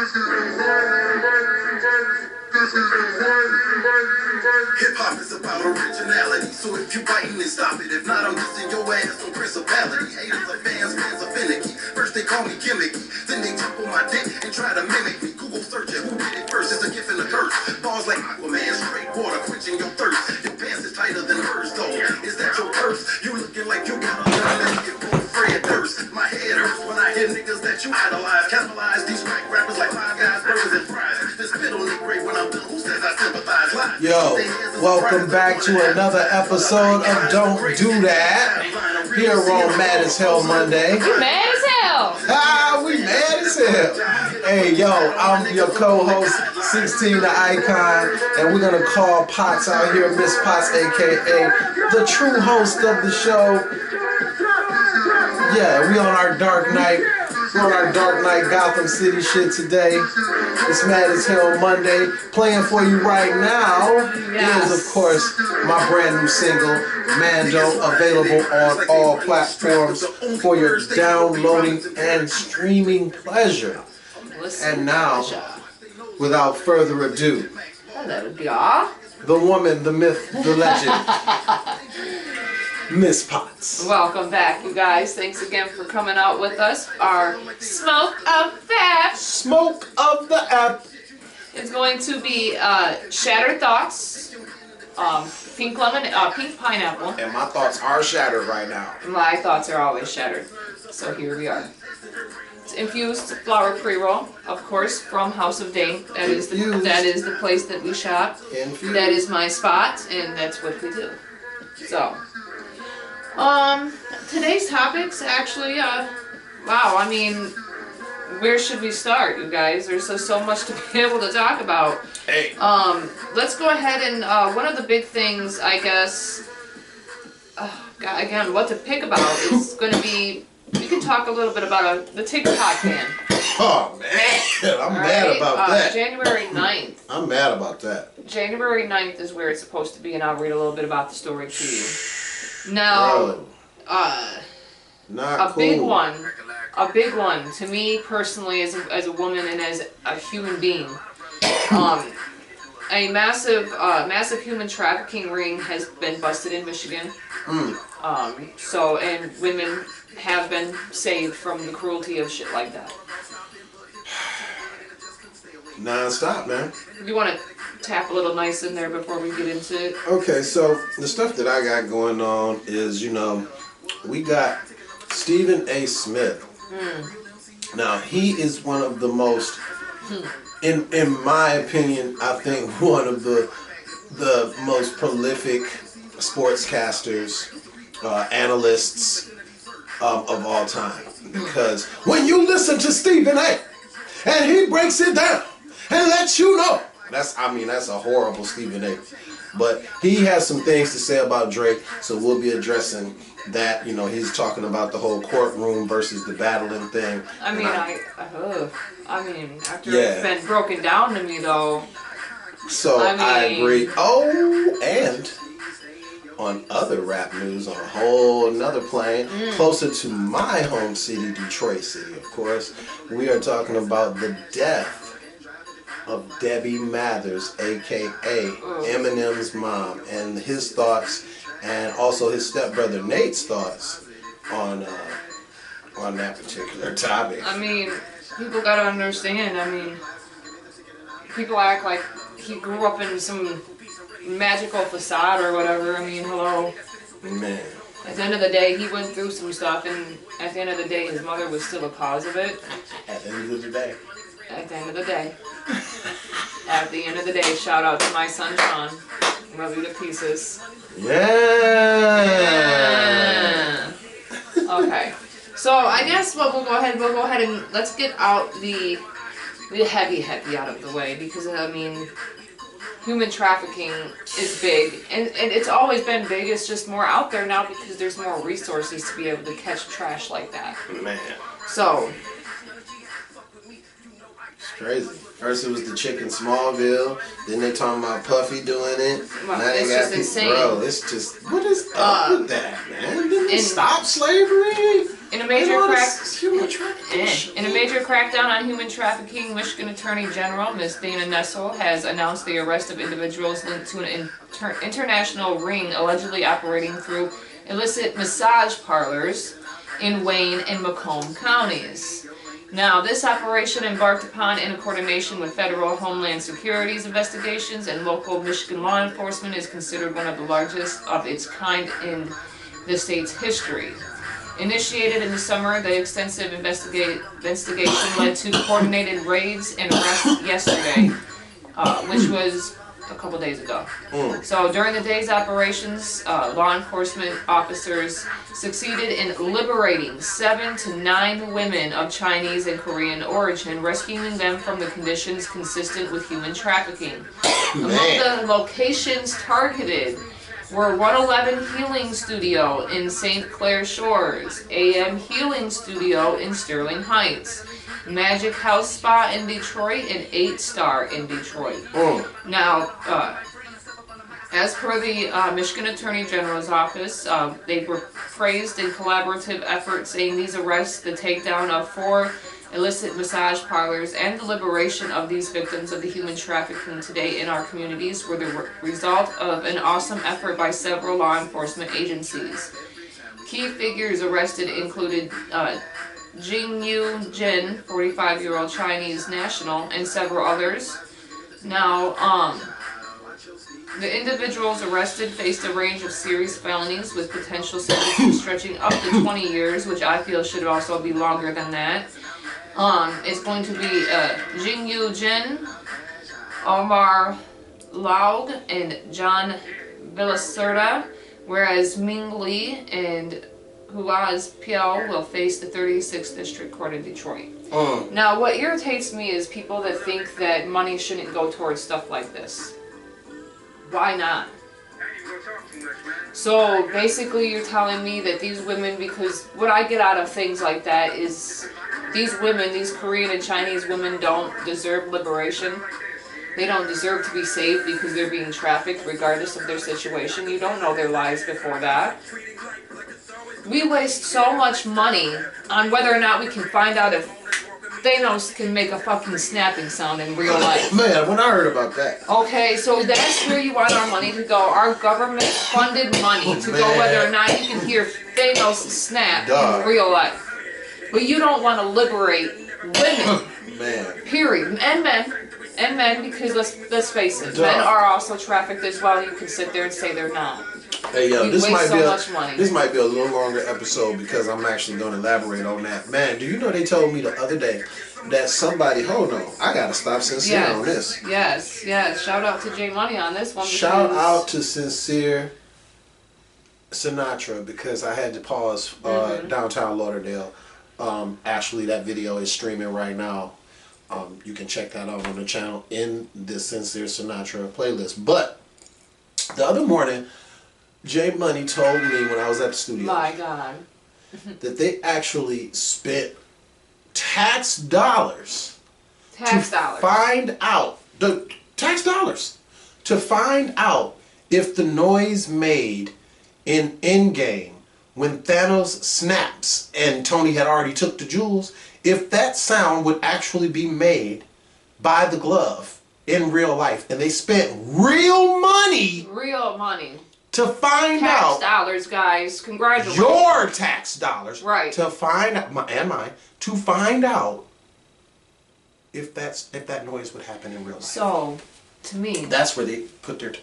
Hip-hop is about originality, so if you biting, then stop it. If not, I'm dissing your ass on principality. Haters are fans, fans are finicky. First they call me gimmicky, then they jump on my dick and try to mimic me. Google search it, who did it first? It's a gift and a curse. Balls like Aquaman, straight water, quenching your thirst. Your pants is tighter than hers, though. Is that your purse? You looking like you got a gun and get both Fred Durst. My head hurts when I hear niggas that you idolize. Capitalize these white rappers like Five Guys, burgers, and fries. This spit on the grave when I'm done. Who says I sympathize? Lies. Yo, welcome back to another episode of Don't Do That. Here on Mad as Hell Monday. You mad as hell? Ah, we mad as hell. Hey, yo, I'm your co-host, 16 the Icon, and we're gonna call Potts out here, Miss Potts, aka the true host of the show. Yeah, we on our Dark Knight. We're on our Dark Knight Gotham City shit today. It's Mad as Hell Monday. Playing for you right now is, of course, my brand new single, Mando, available on all platforms for your downloading and streaming pleasure. And now, without further ado, the woman, the myth, the legend, Miss Potts. Welcome back, you guys. Thanks again for coming out with us. Our Smoke of the App. Smoke of the App. It's going to be Shattered Thoughts, Pink Pineapple. And my thoughts are shattered right now. My thoughts are always shattered. So here we are. It's Infused Flower Pre-Roll, of course, from House of Day. That is the place that we shop. Infused. That is my spot, and that's what we do. So, today's topics actually, wow, I mean, where should we start, you guys? There's so much to be able to talk about. Hey. Let's go ahead and, one of the big things, I guess, again, what to pick about is going to be, we can talk a little bit about the TikTok ban. Oh, man, I'm mad about that. January 9th. I'm mad about that. January 9th is where it's supposed to be, and I'll read a little bit about the story to you. Now, not a big one to me personally as a woman and as a human being. A massive human trafficking ring has been busted in Michigan. And women have been saved from the cruelty of shit like that. Non-stop, man. You want to tap a little nice in there before we get into it? Okay, so the stuff that I got going on is, we got Stephen A. Smith. Now, he is one of the most, in my opinion, I think one of the most prolific sportscasters, analysts of all time. Because when you listen to Stephen A. and he breaks it down and lets you know, that's a horrible Stephen A. But he has some things to say about Drake, so we'll be addressing that. He's talking about the whole courtroom versus the battling thing. After it's been broken down to me, though. So I agree. Oh, and on other rap news, on a whole another plane, closer to my home city, Detroit City, of course, we are talking about the death of Debbie Mathers, aka Eminem's mom, and his thoughts, and also his stepbrother Nate's thoughts on that particular topic. People gotta understand. People act like he grew up in some magical facade or whatever. Hello. Man. At the end of the day, he went through some stuff, and at the end of the day, his mother was still a cause of it. At the end of the day. At the end of the day. At the end of the day, shout out to my son Sean. Love you to pieces. Yeah. Okay. So I guess we'll go ahead and let's get out the heavy out of the way, because human trafficking is big, and it's always been big. It's just more out there now because there's more resources to be able to catch trash like that. Man. So. It's crazy. First it was the chick in Smallville, then they talking about Puffy doing it. Well, now they it's got just people, insane. Bro, it's just, what is up with that, man? Didn't they stop slavery? In a major trafficking. In a major crackdown on human trafficking, Michigan Attorney General Ms. Dana Nessel has announced the arrest of individuals linked to an international ring allegedly operating through illicit massage parlors in Wayne and Macomb counties. Now, this operation, embarked upon in coordination with federal Homeland Security's investigations and local Michigan law enforcement, is considered one of the largest of its kind in the state's history. Initiated in the summer, the extensive investigation led to coordinated raids and arrests yesterday, which was a couple days ago. So during the day's operations, law enforcement officers succeeded in liberating 7 to 9 women of Chinese and Korean origin, rescuing them from the conditions consistent with human trafficking. Among the locations targeted were 111 Healing Studio in St. Clair Shores, AM Healing Studio in Sterling Heights, Magic House Spa in Detroit, and 8 Star in Detroit. Now, as per the Michigan Attorney General's office, they were praised in collaborative efforts, saying these arrests, the takedown of 4 illicit massage parlors, and the liberation of these victims of the human trafficking today in our communities were the result of an awesome effort by several law enforcement agencies. Key figures arrested included Jingyu Jin, 45-year-old Chinese national, and several others. Now, the individuals arrested faced a range of serious felonies with potential sentences stretching up to 20 years, which I feel should also be longer than that. It's going to be Jingyu Jin, Omar Laug, and John Villacerda, whereas Ming Li and Huaz Piao will face the 36th District Court in Detroit. Now, what irritates me is people that think that money shouldn't go towards stuff like this. Why not? So basically you're telling me that these women, because what I get out of things like that is these women, these Korean and Chinese women, don't deserve liberation. They don't deserve to be saved because they're being trafficked regardless of their situation. You don't know their lives before that. We waste so much money on whether or not we can find out if Thanos can make a fucking snapping sound in real life. Man, when I heard about that. Okay, so that's where you want our money to go. Our government-funded money to go whether or not you can hear Thanos snap in real life. But you don't want to liberate women. Period. And men, because let's face it, men are also trafficked as well. You can sit there and say they're not. Hey yo, this might be a little longer episode because I'm actually going to elaborate on that. Man, do you know they told me the other day that somebody, hold on, I gotta stop Sincere on this. Yes. Shout out to J Money on this one. Shout out to Sincere Sinatra because I had to pause downtown Lauderdale. Actually, that video is streaming right now. You can check that out on the channel in the Sincere Sinatra playlist. But the other morning, J Money told me when I was at the studio, my God, that they actually spent tax dollars to find out if the noise made in Endgame when Thanos snaps and Tony had already took the jewels, if that sound would actually be made by the glove in real life. And they spent real money to find out. Tax dollars, guys. Congratulations. Your tax dollars. Right. To find out, and mine, to find out if that noise would happen in real life. So, to me, that's where they put their.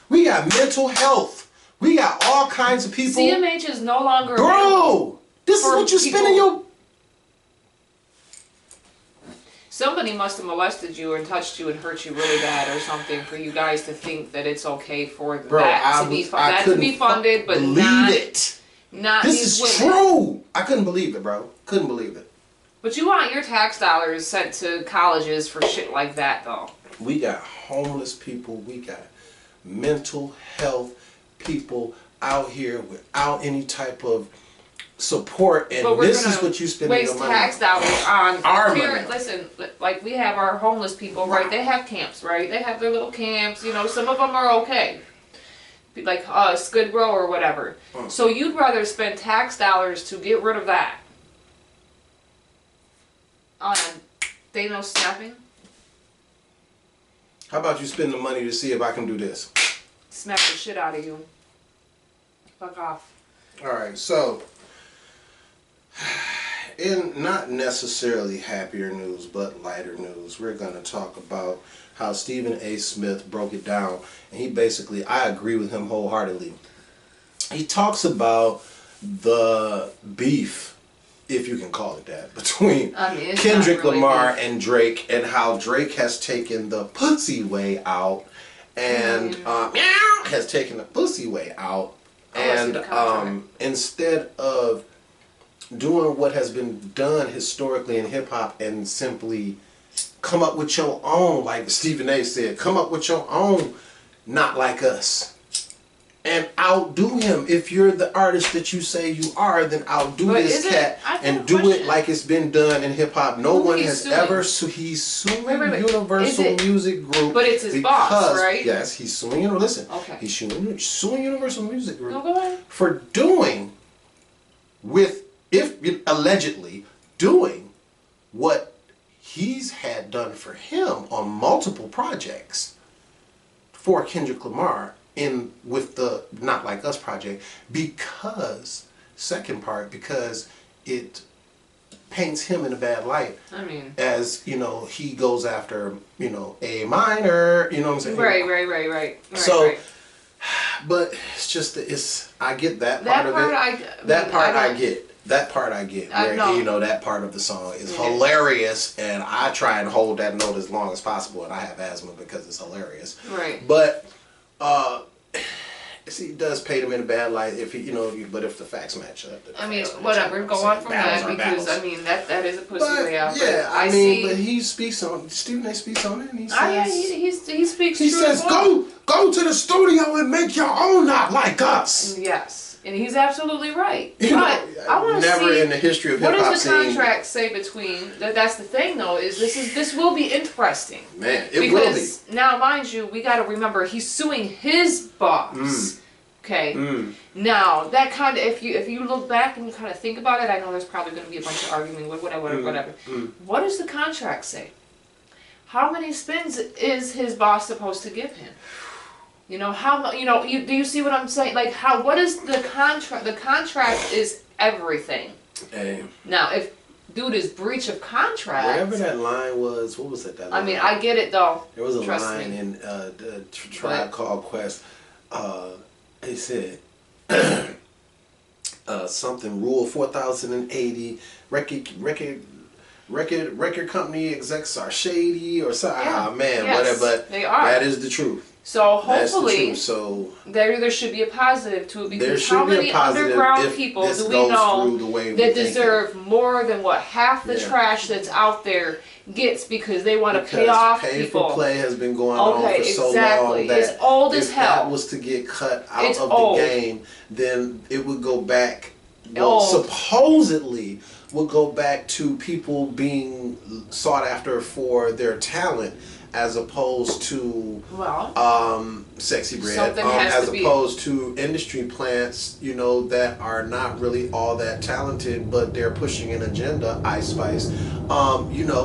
We got mental health. We got all kinds of people. CMH is no longer. Bro, this is what you're spending your. Somebody must have molested you and touched you and hurt you really bad or something for you guys to think that it's okay for that to be funded, but not it. Not this is true. I couldn't believe it, bro. Couldn't believe it. But you want your tax dollars sent to colleges for shit like that, though. We got homeless people. We got mental health people out here without any type of support, and this is what you spend your money. Waste tax dollars on our money. Listen, like we have our homeless people, right? They have camps, right? They have their little camps. You know, some of them are okay. like Skid Row or whatever. So you'd rather spend tax dollars to get rid of that on Thanos snapping? How about you spend the money to see if I can do this? Smack the shit out of you. Fuck off. Alright, so in not necessarily happier news, but lighter news, we're going to talk about how Stephen A. Smith broke it down. And he basically, I agree with him wholeheartedly. He talks about the beef, if you can call it that, between Kendrick really Lamar beef. and Drake, and how Drake has taken the pussy way out, and has taken the pussy way out, and instead of doing what has been done historically in hip hop and simply come up with your own, like Stephen A. said, come up with your own, not like us. And outdo him. If you're the artist that you say you are, then outdo this cat and do it like it's been done in hip hop. No one has ever. So he's suing Universal Music Group. But it's his boss, right? Yes, he's suing. Listen, okay. He's suing Universal Music Group go ahead. for doing allegedly doing what he's had done for him on multiple projects for Kendrick Lamar with the Not Like Us project, because it paints him in a bad light. I mean, as he goes after A minor, you know what I'm saying? Right. So but it's just I get that part of it. That part I get. That part I get, where that part of the song is hilarious, and I try and hold that note as long as possible, and I have asthma because it's hilarious. Right. But see, it does paint him in a bad light if but if the facts match up. I mean, whatever. Go on from that, because I mean that is a pussy way out. Yeah, I mean, but he speaks on. Stephen A. speaks on it, and he says he speaks. He says, "Go to the studio and make your own Not Like Us." Yes. And he's absolutely right. But I want to see. Never in the history of hip hop. What does the contract say between? That's the thing, though. This will be interesting. Man, it will be. Because now, mind you, we got to remember he's suing his boss. Okay. Now that kind of, if you look back and you kind of think about it, I know there's probably going to be a bunch of arguing with whatever. What does the contract say? How many spins is his boss supposed to give him? Do you see what I'm saying? Like, what is the contract? The contract is everything. Hey. Now, if dude is breach of contract. Whatever that line was, what was it? That line? I mean, I get it though. There was a line in the Tribe Called Quest. They said something. Rule 4080. Record company execs are shady or something. Whatever. But they are. That is the truth. So hopefully, so there should be a positive to it, because how many underground people do we know that deserve more than what half the trash that's out there gets, because they want to pay off people. For play has been going on for so long that it's old as hell. If that was to get cut out of the game, then it would go back. Well, supposedly would go back to people being sought after for their talent, as opposed to Sexy Red, as opposed to industry plants, that are not really all that talented, but they're pushing an agenda, Ice Spice,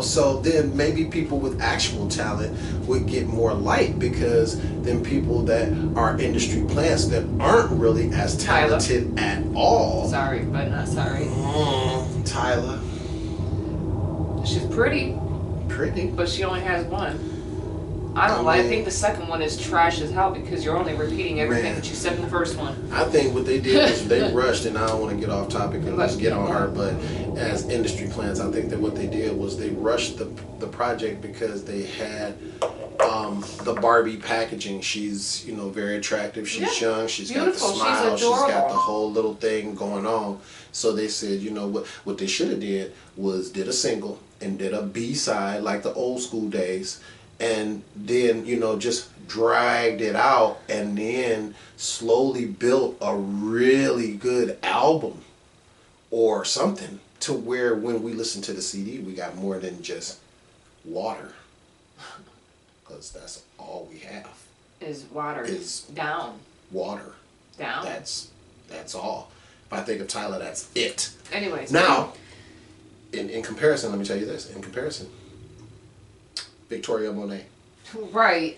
so then maybe people with actual talent would get more light, because then people that are industry plants that aren't really as talented at all. Sorry, but not sorry. Tyler. She's pretty, but she only has one. I think the second one is trash as hell, because you're only repeating everything that you said in the first one. I think what they did was they rushed, and I don't want to get off topic and just get on her, but as industry plans, I think that what they did was they rushed the project because they had the Barbie packaging. She's very attractive. She's young. She's beautiful. Got the smile. She's got the whole little thing going on. So they said, what they should have did was did a single and did a B-side like the old school days. And then, just dragged it out, and then slowly built a really good album or something, to where when we listen to the CD, we got more than just water. Because that's all we have. Is water. Is down. water. Down. That's all. If I think of Tyler, that's it. Anyways. Now, in comparison, let me tell you this. In comparison, Victoria Monet. Right.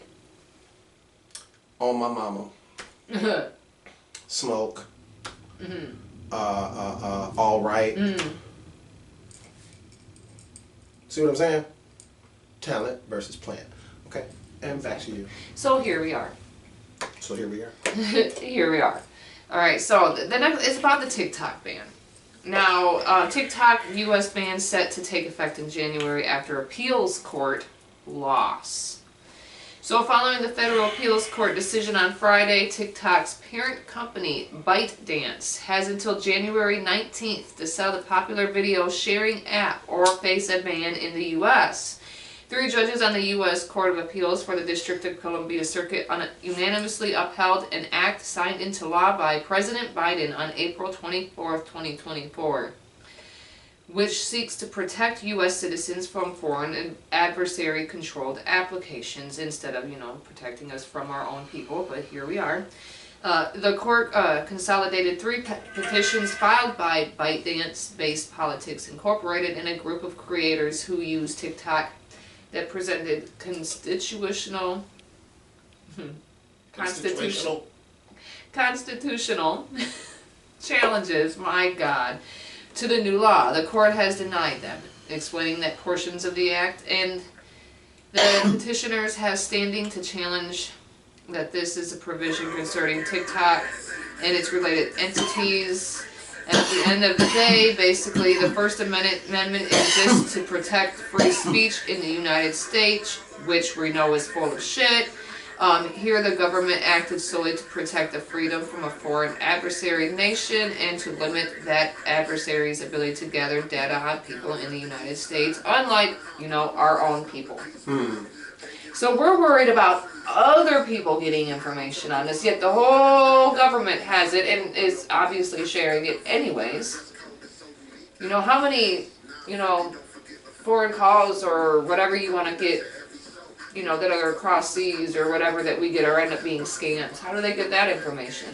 On My Mama. Smoke. All Right. See what I'm saying? Talent versus plan. Okay, and back to you. So here we are. Here we are. Here we are. All right. So the next is about the TikTok ban. Now, TikTok U.S. ban set to take effect in January after appeals court loss. So following the federal appeals court decision on Friday, TikTok's parent company, ByteDance, has until January 19th to sell the popular video sharing app or face a ban in the U.S. 3 judges on the U.S. Court of Appeals for the District of Columbia Circuit unanimously upheld an act signed into law by President Biden on April 24, 2024. Which seeks to protect U.S. citizens from foreign and adversary-controlled applications instead of, protecting us from our own people, but here we are. The court consolidated 3 petitions filed by ByteDance-based Politics Incorporated and a group of creators who use TikTok that presented constitutional challenges, my God, to the new law. The court has denied them, explaining that portions of the act and the petitioners have standing to challenge that this is a provision concerning TikTok and its related entities. And at the end of the day, basically, the First Amendment exists to protect free speech in the United States, which we know is full of shit. Here the government acted solely to protect the freedom from a foreign adversary nation and to limit that adversary's ability to gather data on people in the United States, unlike, our own people. So we're worried about other people getting information on this, yet the whole government has it and is obviously sharing it anyways. How many, foreign calls or whatever you want to get, that are across seas or whatever that we get or end up being scams. How do they get that information?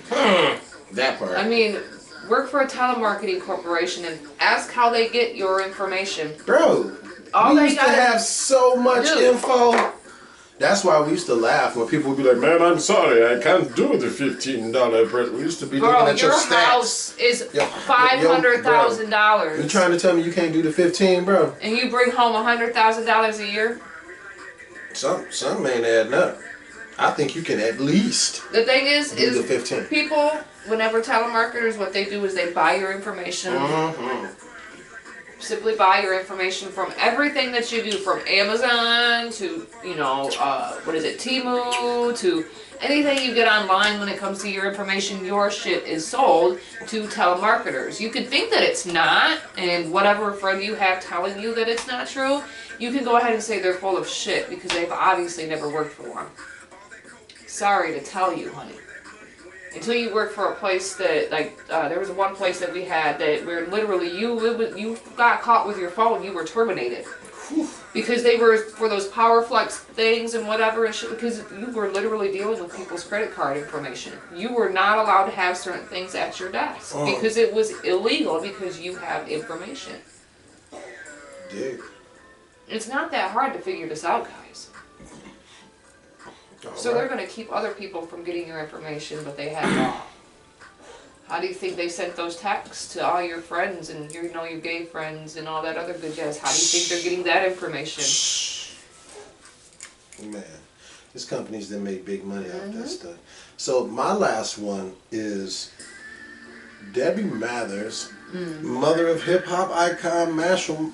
That part. I mean, work for a telemarketing corporation and ask how they get your information. Bro, we used to have so much info. That's why we used to laugh when people would be like, man, I'm sorry, I can't do the $15 present. We used to be looking at your stats. Your house is $500,000. You trying to tell me you can't do the 15, bro? And you bring home $100,000 a year? Some ain't adding up. I think you can at least the thing is the 15. People, whenever telemarketers, what they do is they buy your information. Simply buy your information from everything that you do, from Amazon to, Temu, to anything you get online when it comes to your information. Your shit is sold to telemarketers. You could think that it's not, and whatever friend you have telling you that it's not true, you can go ahead and say they're full of shit because they've obviously never worked for one. Sorry to tell you, honey. Until you work for a place that, there was one place that we had that where literally you got caught with your phone, you were terminated. Because they were for those power flex things and whatever and shit, because you were literally dealing with people's credit card information. You were not allowed to have certain things at your desk because it was illegal because you have information. Dude. It's not that hard to figure this out, guys. So they're going to keep other people from getting your information, but they have law. How do you think they sent those texts to all your friends and your gay friends and all that other good jazz? How do you think they're getting that information? Man, there's companies that make big money out of that stuff. So my last one is Debbie Mathers, mother of hip-hop icon Marshall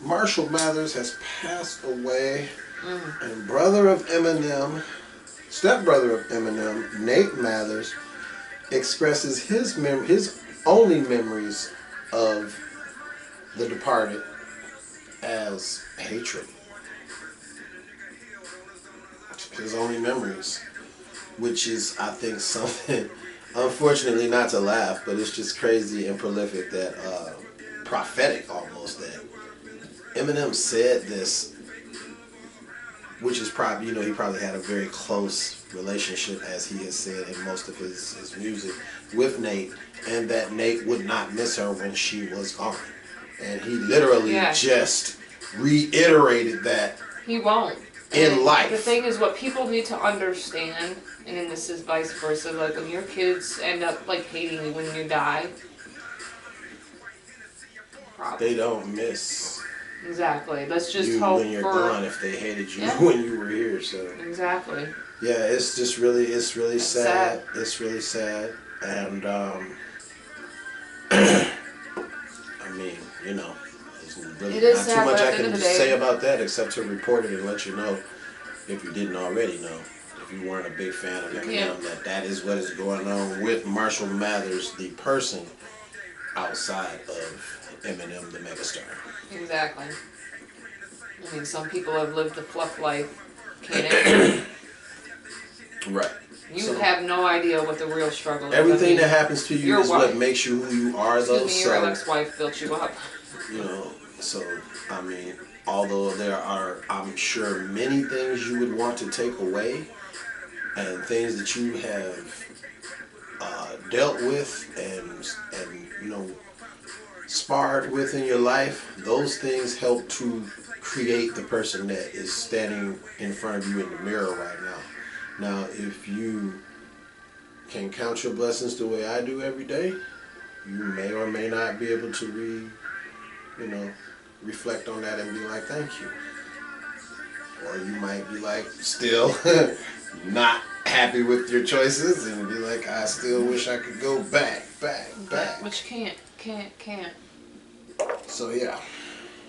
Mathers, has passed away. And brother of Eminem, stepbrother of Eminem, Nate Mathers, expresses his only memories of The Departed as hatred. His only memories, which is, I think, something, unfortunately not to laugh, but it's just crazy and prolific that, prophetic almost, that Eminem said this, which is probably, he probably had a very close relationship, as he has said in most of his music, with Nate, and that Nate would not miss her when she was gone. And he literally just reiterated that. He won't. In life. The thing is, what people need to understand, and then this is vice versa, like when your kids end up like hating you when you die, they don't miss. Exactly. Let's just you hope when you're gone if they hated you when you were here. So exactly. Yeah, it's just really, it's really sad. It's really sad, and I mean, you know. Really not too much I can say about that except to report it and let you know, if you didn't already know, if you weren't a big fan of Eminem, that is what is going on with Marshall Mathers, the person outside of Eminem, the megastar. Exactly. I mean, some people have lived the fluff life. Can't Right. You have no idea what the real struggle is. Everything that happens to you is what makes you who you are, though. Your ex-wife built you up. You know. So, I mean, although there are, I'm sure, many things you would want to take away and things that you have dealt with and you know, sparred with in your life, those things help to create the person that is standing in front of you in the mirror right now. Now, if you can count your blessings the way I do every day, you may or may not be able to reflect on that and be like, thank you. Or you might be like, still not happy with your choices and be like, I still wish I could go back. But you can't. So, yeah.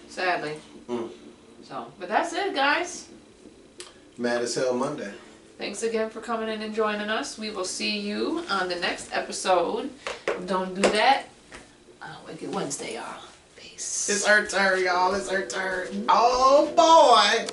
Sadly. So, but that's it, guys. Mad as Hell Monday. Thanks again for coming in and joining us. We will see you on the next episode. Don't do that. Wicked Wednesday, y'all. Peace. It's our turn, y'all. It's our turn. Oh, boy.